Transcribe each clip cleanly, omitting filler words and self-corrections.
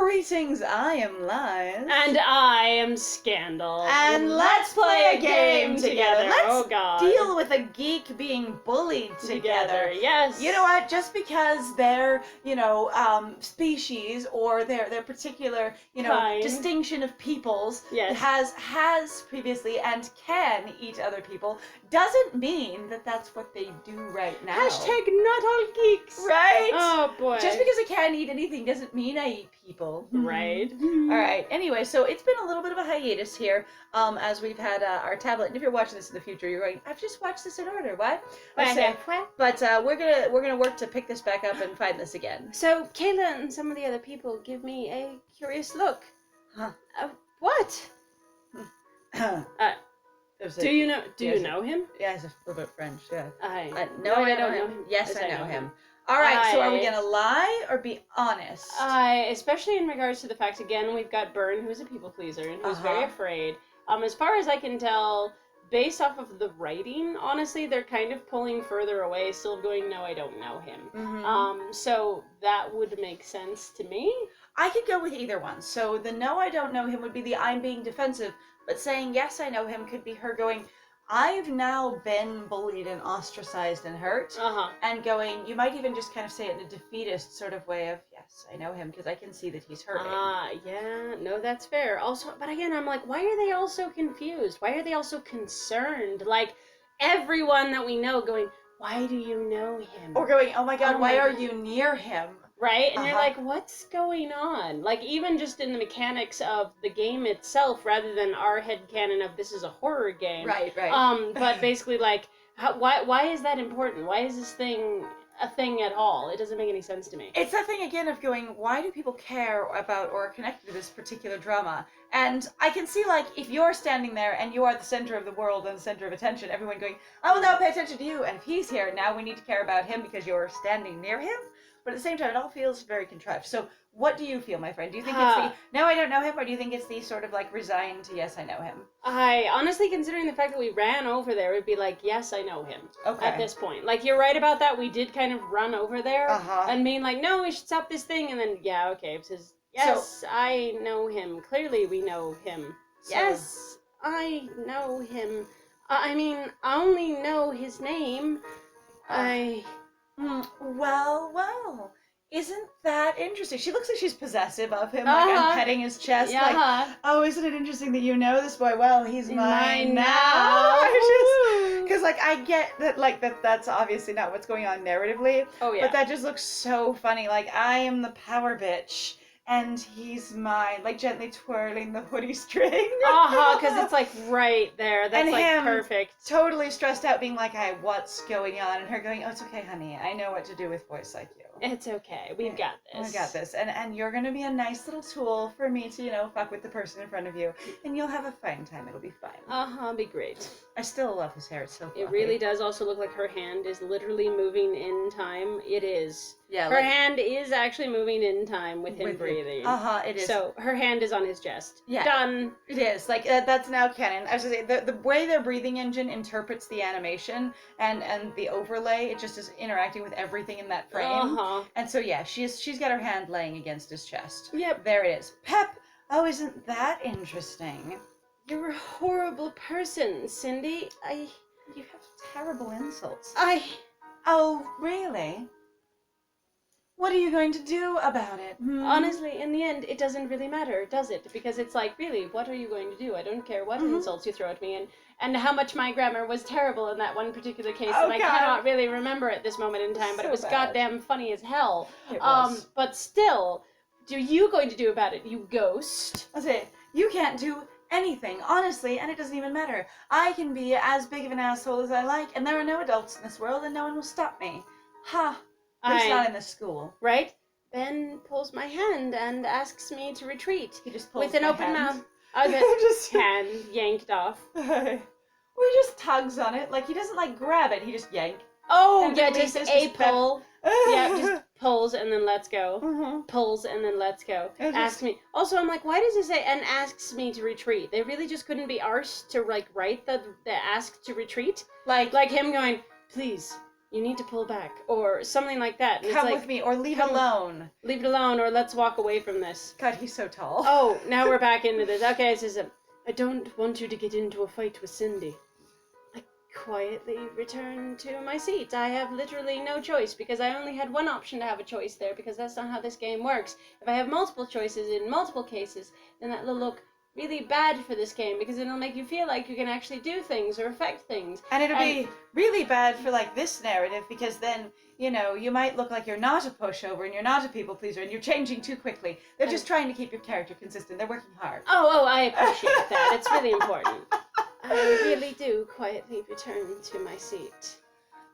Greetings, I am Lies. And I am Scandal. And let's play a game together. Let's oh God. deal with a geek being bullied together. Yes. You know what? Just because their, species or their particular, Kind. distinction of peoples Yes. has previously and can eat other people doesn't mean that that's what they do right now. Hashtag not all geeks. Right? Oh boy. Just because I can't eat anything doesn't mean I eat people. Right. All right. Anyway, so it's been a little bit of a hiatus here, as we've had our tablet. And if you're watching this in the future, you're going, "I've just watched this in order. What?" But we're gonna work to pick this back up and find this again. So Kayla and some of the other people give me a curious look. Huh? What? Do you know him? Yeah, he's a little bit French. Yeah. No, I don't know him. Yes, I know him. All right. So are we gonna lie or be honest? Especially in regards to the fact, again, we've got Byrne, who's a people pleaser and who's very afraid. As far as I can tell, based off of the writing, honestly, they're kind of pulling further away, still going, no, I don't know him. Mm-hmm. So that would make sense to me. I could go with either one. So the no, I don't know him would be the I'm being defensive, but saying yes, I know him could be her going, I've now been bullied and ostracized and hurt, and going, you might even just kind of say it in a defeatist sort of way of, yes, I know him because I can see that he's hurting. Yeah, no, that's fair. Also, but again, I'm like, why are they all so confused? Why are they all so concerned? Like, everyone that we know going, why do you know him? Or going, oh my God, why are you near him? Right? And you're like, what's going on? Like, even just in the mechanics of the game itself, rather than our headcanon of this is a horror game. Right. But basically, like, why is that important? Why is this thing a thing at all? It doesn't make any sense to me. It's that thing, again, of going, why do people care about or are connected to this particular drama? And I can see, like, if you're standing there and you are the center of the world and the center of attention, everyone going, I will now pay attention to you. And if he's here, now we need to care about him because you're standing near him. But at the same time, it all feels very contrived. So what do you feel, my friend? Do you think it's the, no, I don't know him, or do you think it's the sort of like resigned to, yes, I know him? I honestly, considering the fact that we ran over there, it'd be like, yes, I know him. Okay. At this point. Like, you're right about that. We did kind of run over there and mean like, no, we should stop this thing. And then, yeah, okay. It says, yes, I know him. Clearly we know him. So, yes, I know him. I mean, I only know his name. Well, isn't that interesting? She looks like she's possessive of him, like I'm petting his chest, like, oh, isn't it interesting that you know this boy? Well, he's mine now. Because, like, I get that, like, that's obviously not what's going on narratively. Oh, yeah. But that just looks so funny. Like, I am the power bitch, and he's mine, like, gently twirling the hoodie string. Because it's, like, right there. That's, and like, him perfect. Totally stressed out, being like, hey, what's going on? And her going, oh, it's okay, honey. I know what to do with boys like you. It's okay. We've got this. I got this. And you're going to be a nice little tool for me to, fuck with the person in front of you. And you'll have a fine time. It'll be fine. Be great. I still love his hair. It's so fluffy. It really does also look like her hand is literally moving in time. It is. Yeah. Her hand is actually moving in time with him breathing. It is. So her hand is on his chest. Yeah. Done. It is. Like, that's now canon. I was going to say, the way their breathing engine interprets the animation and the overlay, it just is interacting with everything in that frame. And so, yeah, she's got her hand laying against his chest. Yep. There it is. Pep! Oh, isn't that interesting? You're a horrible person, Cindy. You have terrible insults. Oh, really? What are you going to do about it? Honestly, in the end, it doesn't really matter, does it? Because it's like, really, what are you going to do? I don't care what insults you throw at me, and how much my grammar was terrible in that one particular case, and I cannot really remember at this moment in time, but it was goddamn funny as hell. It was. But still, what are you going to do about it, you ghost? That's it. You can't do anything, honestly, and it doesn't even matter. I can be as big of an asshole as I like, and there are no adults in this world, and no one will stop me. Ha! At least not in this school. Right? Ben pulls my hand and asks me to retreat. He just pulls with an open hand. mouth. Just hand yanked off. Or he just tugs on it. Like, he doesn't, like, grab it. He just yank. Oh, yeah, just a pull. Yeah, just pulls and then lets go. Pulls and then lets go. Asks me. Also, I'm like, why does it say, and asks me to retreat? They really just couldn't be arsed to, like, write the ask to retreat? Like him going, please. you need to pull back, or something like that. And Come it's like, with me, or leave it alone. Leave it alone, or let's walk away from this. God, he's so tall. Oh, now we're back into this. Okay, it says, I don't want you to get into a fight with Cindy. I quietly return to my seat. I have literally no choice, because I only had one option to have a choice there, because that's not how this game works. If I have multiple choices in multiple cases, then that will look really bad for this game, because it'll make you feel like you can actually do things or affect things. And it'll be really bad for, like, this narrative, because then, you know, you might look like you're not a pushover and you're not a people pleaser and you're changing too quickly. They're just trying to keep your character consistent. They're working hard. Oh, I appreciate that. It's really important. I really do quietly return to my seat.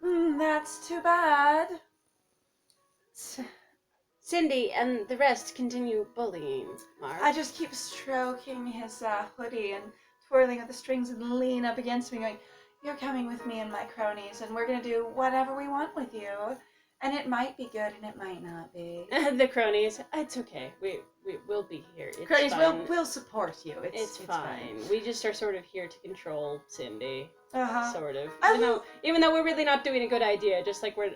That's too bad. Cindy and the rest continue bullying Mark. I just keep stroking his hoodie and twirling at the strings and lean up against me going, you're coming with me and my cronies and we're going to do whatever we want with you. And it might be good and it might not be. The cronies, it's okay. We'll be here. It's cronies, fine. we'll support you. It's fine. We just are sort of here to control Cindy. Sort of. Even though we're really not doing a good idea, just like we're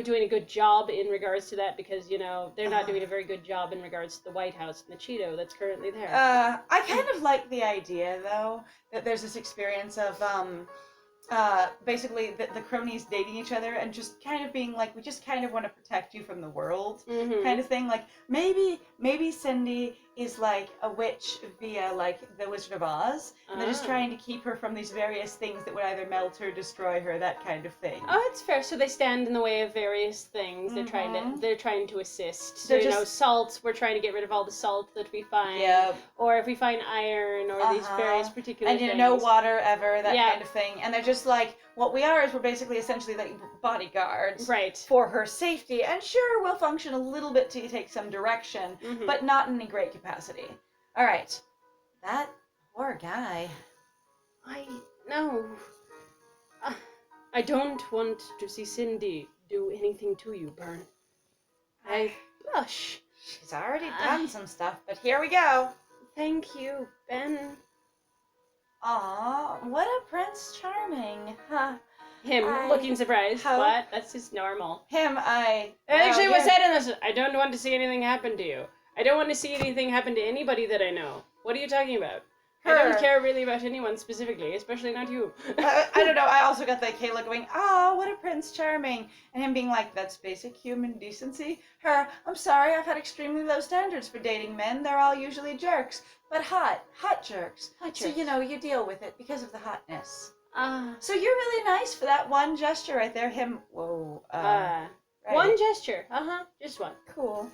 doing a good job in regards to that, because, you know, they're not doing a very good job in regards to the White House and the Cheeto that's currently there. I kind of like the idea, though, that there's this experience of basically the cronies dating each other and just kind of being like, we just kind of want to protect you from the world, kind of thing. Like, maybe Cindy is like a witch via, like, the Wizard of Oz, and they're just trying to keep her from these various things that would either melt her, destroy her, that kind of thing. Oh, it's fair. So they stand in the way of various things. They're trying to assist. So, you know, salt. We're trying to get rid of all the salt that we find. Yep. Or if we find iron, or these various particular things. And no water ever, that kind of thing. And they're just like, what we are is we're basically essentially like bodyguards for her safety. And sure, we'll function a little bit till you take some direction, but not in any great capacity. All right. That poor guy. I know. I don't want to see Cindy do anything to you, Bern. I blush. She's already done some stuff, but here we go. Thank you, Ben. Aw, what a Prince Charming. Huh. Him looking surprised. What? That's just normal. Actually, was said in this, I don't want to see anything happen to you. I don't want to see anything happen to anybody that I know. What are you talking about? I don't care really about anyone specifically, especially not you. I don't know. I also got that Kayla going, oh, what a Prince Charming. And him being like, that's basic human decency. I'm sorry, I've had extremely low standards for dating men. They're all usually jerks. But hot jerks. So, you know, you deal with it because of the hotness. So you're really nice for that one gesture right there. Right. One gesture. Just one. Cool.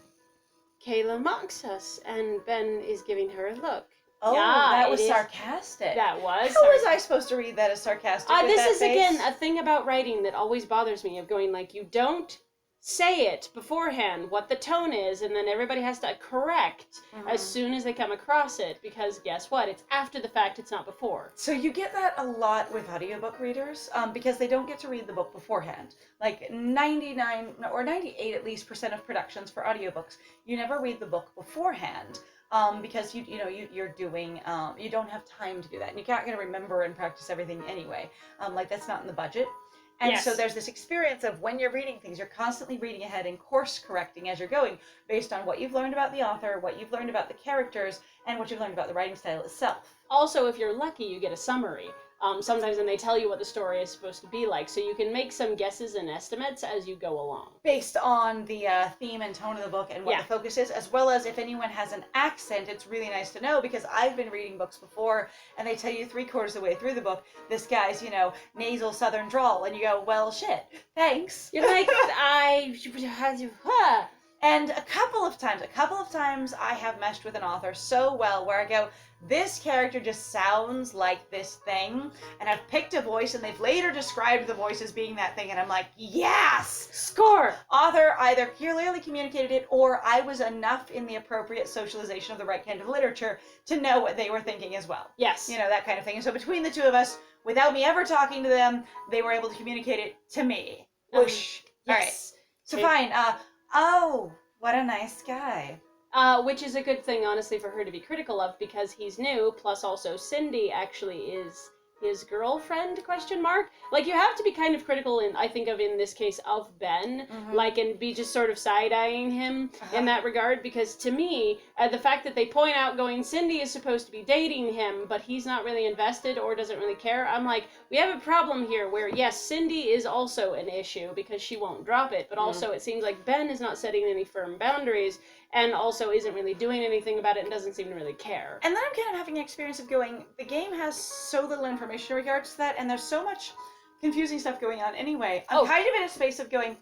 Kayla mocks us, and Ben is giving her a look. Oh, that was sarcastic. That was. How was I supposed to read that as sarcastic? This is, again, a thing about writing that always bothers me, of going, like, you don't say it beforehand, what the tone is, and then everybody has to correct as soon as they come across it, because guess what? It's after the fact, it's not before. So you get that a lot with audiobook readers, because they don't get to read the book beforehand. Like 99 or 98 at least % of productions for audiobooks, you never read the book beforehand. Because you're doing, you don't have time to do that, and you're not going to remember and practice everything anyway. Like, that's not in the budget. And so there's this experience of when you're reading things, you're constantly reading ahead and course correcting as you're going, based on what you've learned about the author, what you've learned about the characters, and what you've learned about the writing style itself. Also, if you're lucky, you get a summary. Sometimes when they tell you what the story is supposed to be like, so you can make some guesses and estimates as you go along. Based on the theme and tone of the book and what the focus is, as well as if anyone has an accent, it's really nice to know, because I've been reading books before, and they tell you 3/4 of the way through the book, this guy's, nasal southern drawl, and you go, well, shit, thanks. You're like, And a couple of times I have meshed with an author so well where I go, this character just sounds like this thing, and I've picked a voice, and they've later described the voice as being that thing, and I'm like, yes! Score! Author either clearly communicated it, or I was enough in the appropriate socialization of the right kind of literature to know what they were thinking as well. Yes. That kind of thing. And so between the two of us, without me ever talking to them, they were able to communicate it to me. Whoosh. Yes. All right. So fine. Oh, what a nice guy. Which is a good thing, honestly, for her to be critical of, because he's new, plus also Cindy actually is his girlfriend, question mark. Like, you have to be kind of critical in this case of Ben, like, and be just sort of side-eyeing him in that regard, because to me, the fact that they point out going, Cindy is supposed to be dating him, but he's not really invested or doesn't really care, I'm like, we have a problem here where, yes, Cindy is also an issue because she won't drop it, but also it seems like Ben is not setting any firm boundaries, and also isn't really doing anything about it and doesn't seem to really care. And then I'm kind of having an experience of going, the game has so little information in regards to that, and there's so much confusing stuff going on anyway. I'm kind of in a space of going,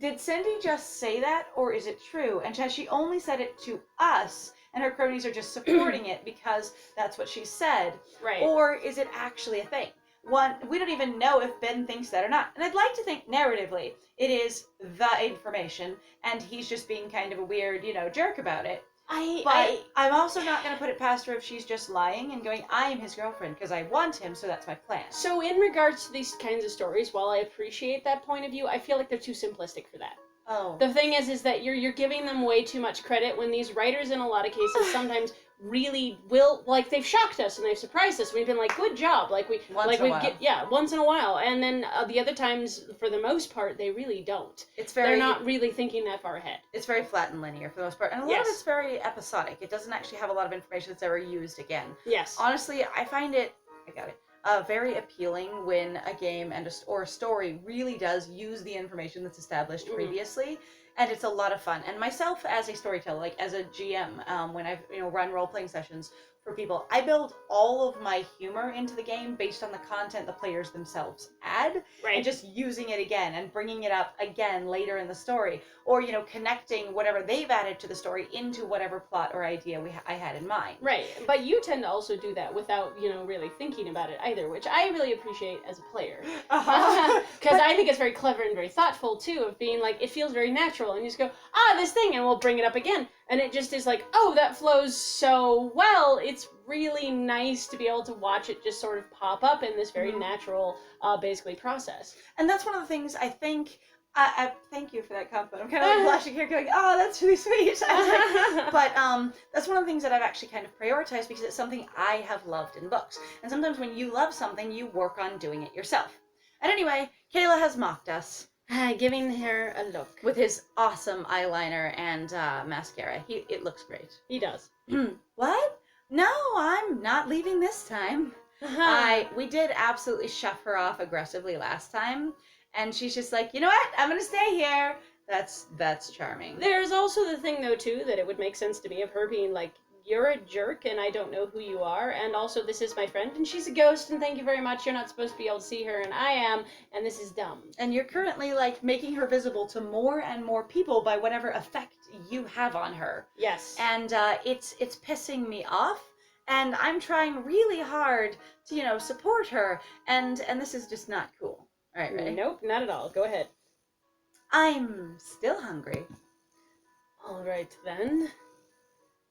did Cindy just say that, or is it true? And has she only said it to us, and her cronies are just supporting it because that's what she said? Right. Or is it actually a thing? One, we don't even know if Ben thinks that or not. And I'd like to think, narratively, it is the information, and he's just being kind of a weird, jerk about it. I'm also not going to put it past her if she's just lying and going, I am his girlfriend because I want him, so that's my plan. So in regards to these kinds of stories, while I appreciate that point of view, I feel like they're too simplistic for that. Oh. The thing is that you're giving them way too much credit when these writers, in a lot of cases, sometimes really will, like, they've shocked us and they've surprised us. We've been like, good job. Once in a while. And then the other times, for the most part, they really don't. They're not really thinking that far ahead. It's very flat and linear for the most part. And a lot of it's very episodic. It doesn't actually have a lot of information that's ever used again. Yes. Honestly, I find it, very appealing when a game or a story really does use the information that's established previously. And it's a lot of fun. And myself as a storyteller, like as a GM, when I've run role-playing sessions for people, I build all of my humor into the game based on the content the players themselves add, and just using it again and bringing it up again later in the story, or connecting whatever they've added to the story into whatever plot or idea I had in mind. Right, but you tend to also do that without really thinking about it either, which I really appreciate as a player, because I think it's very clever and very thoughtful too, of being like, it feels very natural, and you just go, this thing, and we'll bring it up again. And it just is like, oh, that flows so well. It's really nice to be able to watch it just sort of pop up in this very natural, basically, process. And that's one of the things I think, I thank you for that compliment. I'm kind of like blushing here going, oh, that's really sweet. But that's one of the things that I've actually kind of prioritized because it's something I have loved in books. And sometimes when you love something, you work on doing it yourself. And anyway, Kayla has mocked us. Giving her a look. With his awesome eyeliner and mascara. It looks great. He does. What? No, I'm not leaving this time. We did absolutely shove her off aggressively last time. And she's just like, you know what? I'm going to stay here. That's charming. There's also the thing, though, too, that it would make sense to me of her being like, you're a jerk and I don't know who you are, and also this is my friend and she's a ghost and thank you very much, you're not supposed to be able to see her and I am, and this is dumb. And you're currently like making her visible to more and more people by whatever effect you have on her. Yes. And it's pissing me off, and I'm trying really hard to support her, and this is just not cool. All right, ready? Nope, not at all. Go ahead. I'm still hungry. All right then.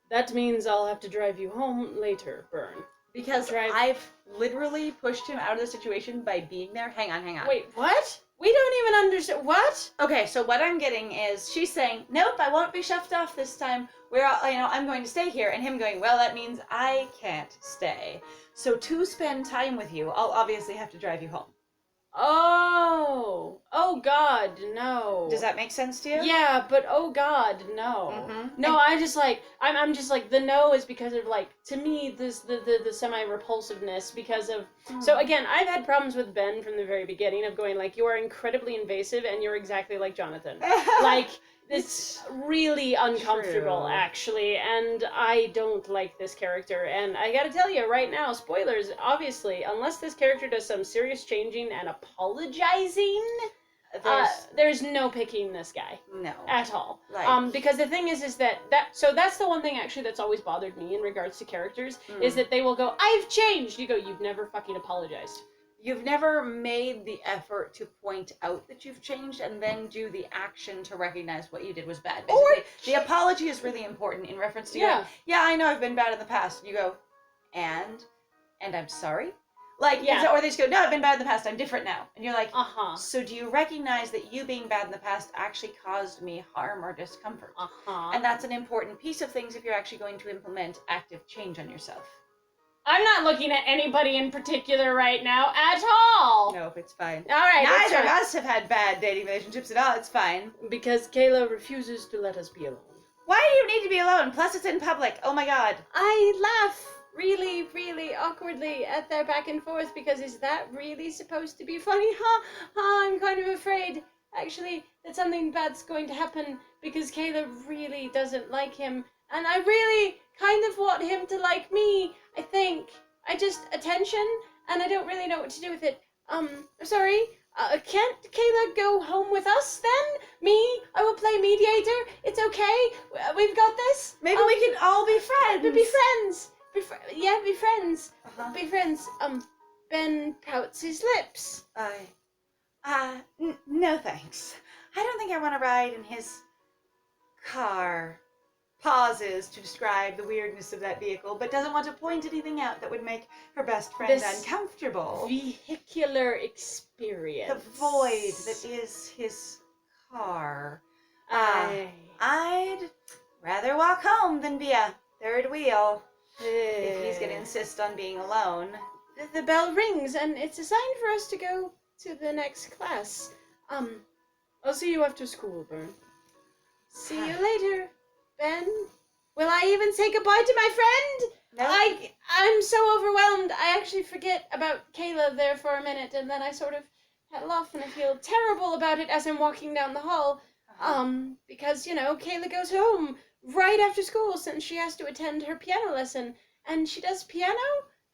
That means I'll have to drive you home later, Bern. Because I've literally pushed him out of the situation by being there. Hang on. Wait, what? We don't even understand. What? Okay, so what I'm getting is she's saying, nope, I won't be shoved off this time. I'm going to stay here. And him going, well, that means I can't stay. So to spend time with you, I'll obviously have to drive you home. Oh God, no. Does that make sense to you? Yeah, but oh God, no. No, I'm just like, the no is because of like, to me, the semi-repulsiveness because of, so again, I've had problems with Ben from the very beginning of going like, you are incredibly invasive and you're exactly like Jonathan. Like, it's really uncomfortable, actually, and I don't like this character, and I gotta tell you right now, spoilers, obviously, unless this character does some serious changing and apologizing, there's no picking this guy. No. At all. Like, because the thing is so that's the one thing, actually, that's always bothered me in regards to characters, is that they will go, I've changed! You go, you've never fucking apologized. You've never made the effort to point out that you've changed and then do the action to recognize what you did was bad. Basically, the apology is really important in reference to I know I've been bad in the past. And you go, and I'm sorry? Like, or they just go, no, I've been bad in the past, I'm different now. And you're like, so do you recognize that you being bad in the past actually caused me harm or discomfort? And that's an important piece of things if you're actually going to implement active change on yourself. I'm not looking at anybody in particular right now at all. Nope, it's fine. All right, Neither of us have had bad dating relationships at all. It's fine. Because Kayla refuses to let us be alone. Why do you need to be alone? Plus, it's in public. Oh my god. I laugh really, really awkwardly at their back and forth because is that really supposed to be funny? I'm kind of afraid, actually, that something bad's going to happen because Kayla really doesn't like him. And I really kind of want him to like me, I think. Attention, and I don't really know what to do with it. Sorry, can't Kayla go home with us then? Me? I will play mediator. It's okay. We've got this. Maybe we can all be friends. Be friends. Be friends. Uh-huh. Be friends. Ben pouts his lips. No thanks. I don't think I want to ride in his car. Pauses to describe the weirdness of that vehicle, but doesn't want to point anything out that would make her best friend uncomfortable. Vehicular experience. The void that is his car. I'd rather walk home than be a third wheel if he's going to insist on being alone. The bell rings, and it's a sign for us to go to the next class. I'll see you after school, Bern. See you later, Ben. Will I even say goodbye to my friend? No. I'm so overwhelmed. I actually forget about Kayla there for a minute, and then I sort of head off, and I feel terrible about it as I'm walking down the hall. Because, Kayla goes home right after school since she has to attend her piano lesson. And she does piano?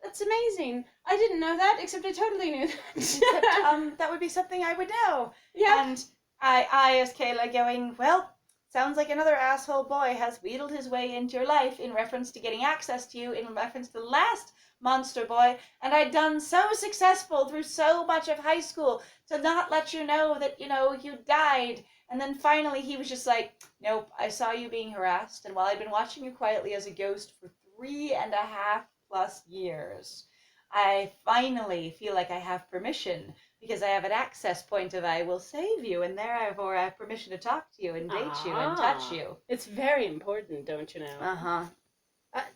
That's amazing. I didn't know that, except I totally knew that. Except, that would be something I would know. Yeah. And I as Kayla going, well, sounds like another asshole boy has wheedled his way into your life in reference to getting access to you, in reference to the last monster boy, and I'd done so successful through so much of high school to not let you know that, you died. And then finally he was just like, nope, I saw you being harassed, and while I'd been watching you quietly as a ghost for 3.5+ years, I finally feel like I have permission, because I have an access point of I will save you, and therefore I have permission to talk to you and date you and touch you. It's very important, don't you know? Uh-huh.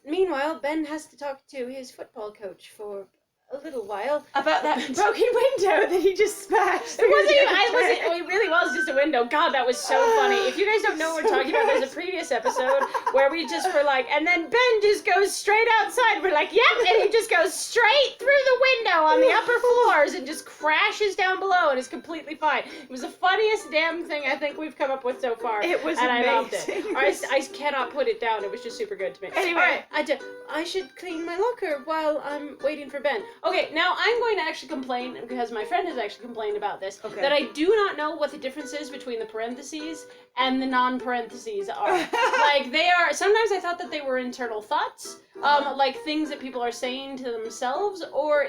Meanwhile, Ben has to talk to his football coach for a little while. About that broken window that he just smashed. It really was just a window. God, that was so funny. If you guys don't know what we're talking about, there's a previous episode where we just were like, and then Ben just goes straight outside. We're like, yep, and he just goes straight through the window on the upper floors and just crashes down below and is completely fine. It was the funniest damn thing I think we've come up with so far. It was and amazing. I loved it. I cannot put it down. It was just super good to me. Anyway. All right, I should clean my locker while I'm waiting for Ben. Okay, now I'm going to actually complain, because my friend has actually complained about this, that I do not know what the difference is between the parentheses and the non-parentheses are. Like, they are, sometimes I thought that they were internal thoughts, like things that people are saying to themselves, or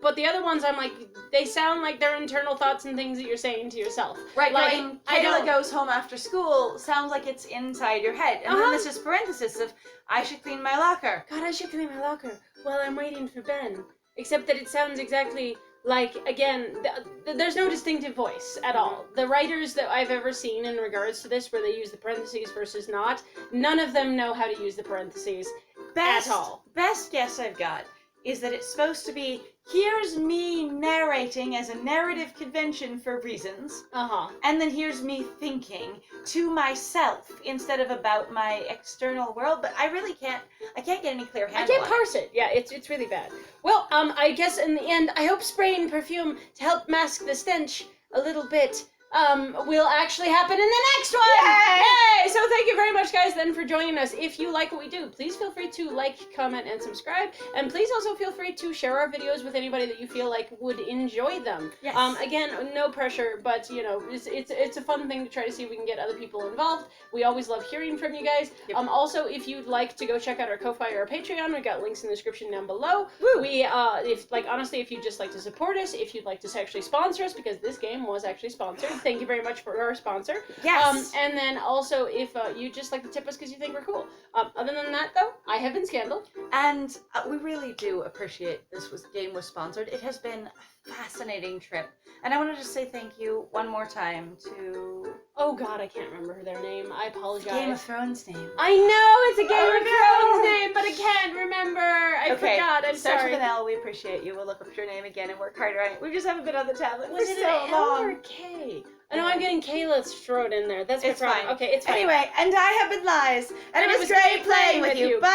but the other ones I'm like, they sound like they're internal thoughts and things that you're saying to yourself. Right, like, Kayla goes home after school sounds like it's inside your head. And then this is parenthesis of, I should clean my locker. God, I should clean my locker while I'm waiting for Ben. Except that it sounds exactly like, again, there's no distinctive voice at all. The writers that I've ever seen in regards to this, where they use the parentheses versus not, none of them know how to use the parentheses at all. Best guess I've got is that it's supposed to be, here's me narrating as a narrative convention for reasons, and then here's me thinking to myself instead of about my external world, but I can't get any clear handle. I can't parse it. Yeah, it's really bad. Well, I guess in the end, I hope spraying perfume to help mask the stench a little bit will actually happen in the next one! Yay! So thank you very much, guys, then, for joining us. If you like what we do, please feel free to like, comment, and subscribe. And please also feel free to share our videos with anybody that you feel like would enjoy them. Yes. Again, no pressure, but, it's a fun thing to try to see if we can get other people involved. We always love hearing from you guys. Yep. Also, if you'd like to go check out our Ko-Fi or our Patreon, we've got links in the description down below. Woo. We, honestly, if you'd just like to support us, if you'd like to actually sponsor us, because this game was actually sponsored, thank you very much for our sponsor. Yes. And then also, if you just like to tip us because you think we're cool. Other than that, though, I have been Scandal. And we really do appreciate game was sponsored. It has been a fascinating trip. And I want to just say thank you one more time to... Oh God, I can't remember their name. I apologize. Game of Thrones name. I know it's a Game of Thrones name, but I can't remember. I forgot. I'm Starts sorry. with an L. We appreciate you. We'll look up your name again and work harder on it. We just haven't been on the tablet Was for it so an long. L or a K? I know I'm getting Kayla's throat in there. That's my It's problem. fine. Okay, it's fine. Anyway, and I have been Lies, and it was great playing with you. Bye.